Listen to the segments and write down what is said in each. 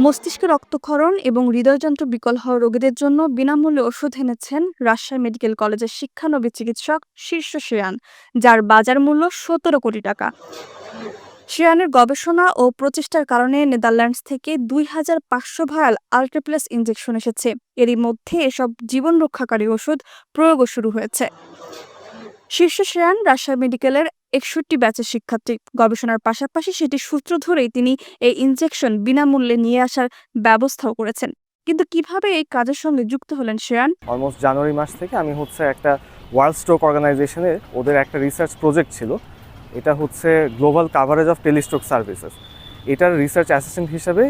মস্তিষ্কে রক্তক্ষরণ এবং হৃদয়যন্ত্র বিকল হওয়া রোগীদের জন্য বিনামূল্যে ওষুধ এনেছেন রাজশাহী মেডিকেল কলেজের শিক্ষানবিশ চিকিৎসক শীর্ষ শ্রেয়ান, যার বাজার মূল্য ১৭ কোটি টাকা। শ্রেয়ানের গবেষণা ও প্রচেষ্টার কারণে নেদারল্যান্ডস থেকে ২,৫০০ ভায়াল আল্ট্রাপ্লেস ইনজেকশন এসেছে। এরই মধ্যে এসব জীবন রক্ষাকারী ওষুধ প্রয়োগও শুরু হয়েছে। শীর্ষ শ্রেয়ান রাজশাহী মেডিকেলের ৬১ ব্যাচের শিক্ষার্থী। গবেষণার পাশাপাশি সেটির সূত্র ধরেই তিনি এই ইনজেকশন বিনামূল্যে নিয়ে আসার ব্যবস্থাও করেছেন। কিন্তু কিভাবে এই কাজের সঙ্গে যুক্ত হলেন শ্রেয়ান? অলমোস্ট জানুয়ারি মাস থেকে আমি একটা ওয়ার্ল্ড স্ট্রোক অর্গানাইজেশনে ওদের একটা রিসার্চ প্রজেক্ট ছিল। এটা গ্লোবাল কাভারেজ অফ টেলিস্ট্রোক সার্ভিসেস। এটার রিসার্চ অ্যাসিস্ট্যান্ট হিসেবে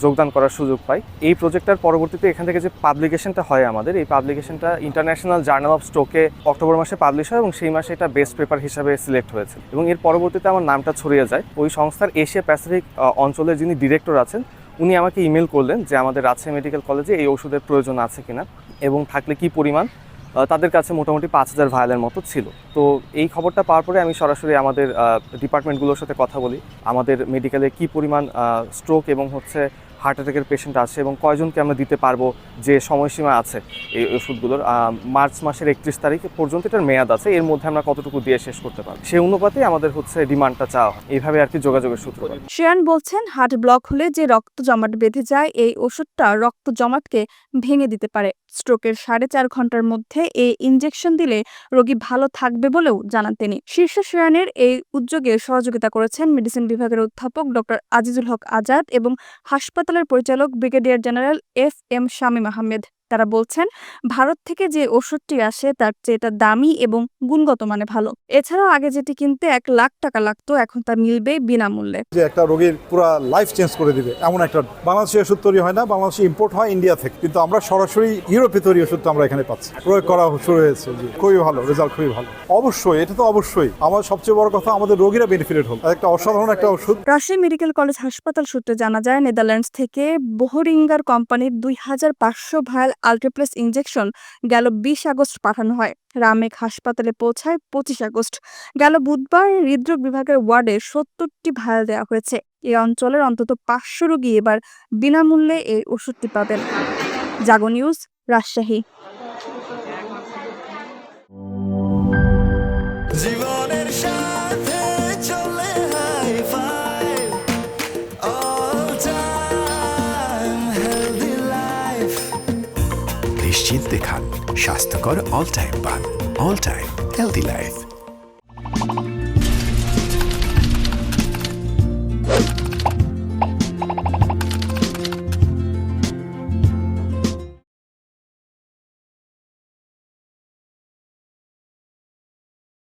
যোগদান করার সুযোগ পাই। এই প্রজেক্টটার পরবর্তীতে এখান থেকে যে পাবলিকেশনটা হয় আমাদের, এই পাবলিকেশনটা ইন্টারন্যাশনাল জার্নাল অফ স্ট্রোকে অক্টোবর মাসে পাবলিশ হয় এবং সেই মাসে এটা বেস্ট পেপার হিসাবে সিলেক্ট হয়েছে এবং এর পরবর্তীতে আমার নামটা ছড়িয়ে যায়। ওই সংস্থার এশিয়া প্যাসিফিক অঞ্চলের যিনি ডিরেক্টর আছেন উনি আমাকে ইমেল করলেন যে আমাদের রাজশাহী মেডিকেল কলেজে এই ওষুধের প্রয়োজন আছে কিনা এবং থাকলে কি পরিমাণ। তাদের কাছে মোটামুটি ৫,০০০ ভায়ালের মতো ছিল। তো এই খবরটা পাওয়ার পরে আমি সরাসরি আমাদের ডিপার্টমেন্টগুলোর সাথে কথা বলি, আমাদের মেডিকেলে কি পরিমাণ স্ট্রোক এবং হার্ট অ্যাটাকের পেশেন্ট আছে এবং কয়জনকে আমরা দিতে পারবো, যে সময়সীমা আছে এই ওষুধগুলোর। মার্চ মাসের ৩১ তারিখ পর্যন্ত এটার মেয়াদ আছে, এর মধ্যে আমরা কতটুকু দিয়ে শেষ করতে পারবো সেই অনুপাতে আমাদের ডিমান্ডটা চাওয়া হয়। এইভাবে আর কি যোগাযোগের সূত্র। শ্রেয়ান বলছেন, হার্ট ব্লক হলে যে রক্ত জমাট বেঁধে যায়, এই ওষুধটা রক্ত জমাটকে ভেঙে দিতে পারে। স্ট্রোকের ৪.৫ ঘন্টার মধ্যে এই ইনজেকশন দিলে রোগী ভালো থাকবে বলেও জানান তিনি। শীর্ষ শ্রেয়ানের এই উদ্যোগে সহযোগিতা করেছেন মেডিসিন বিভাগের অধ্যাপক ডক্টর আজিজুল হক আজাদ এবং হাসপাতালের পরিচালক brigadier general FM. Shamim Ahmed. তারা বলছেন, ভারত থেকে যে ওষুধটি আসে তার চেয়ে এটা দামি এবং গুণগত মানে ভালো। এছাড়াও আগে যেটি কিনতে ১,০০,০০০ টাকা লাগতো, এখন তা মিলবে বিনামূল্যে। যে একটা রোগীর পুরো লাইফ চেঞ্জ করে দিবে এমন একটা বাংলাদেশি ওষুধ তৈরি হয় না, বাংলাদেশে ইম্পোর্ট হয় ইন্ডিয়া থেকে, কিন্তু আমরা সরাসরি ইউরোপে তৈরি ওষুধটা আমরা এখানে পাচ্ছি। প্রয়োগ করা শুরু হয়েছে, খুবই ভালো রেজাল্ট, খুবই ভালো। অবশ্যই এটা তো অবশ্যই আমার সবচেয়ে বড় কথা, আমাদের রোগীরা বেনিফিটেড হল। একটা অসাধারণ একটা ওষুধ। রাজশাহী মেডিকেল কলেজ হাসপাতাল সূত্রে জানা যায়, নেদারল্যান্ডস থেকে বোহরিঙ্গার কোম্পানির ২,৫০০ ভায়াল আল্ট্রাপ্লেস ইনজেকশন গেল ২০ আগস্ট পাঠানো হয়। রামেক হাসপাতালে পৌঁছায় ২৫ আগস্ট। গেল বুধবার হৃদরোগ বিভাগের ওয়ার্ডে ৭০টি ভায়াল দেওয়া হয়েছে। এই অঞ্চলের অন্তত ৫০০ রোগী এবার বিনামূল্যে এই ওষুধটি পাবেন। জাগো নিউজ, রাজশাহী। জীবনের সাথে চলে hi-fi, all time healthy life। নিশ্চিন্তে খান, স্বাস্থ্যকর অল টাইম পান। All time healthy life.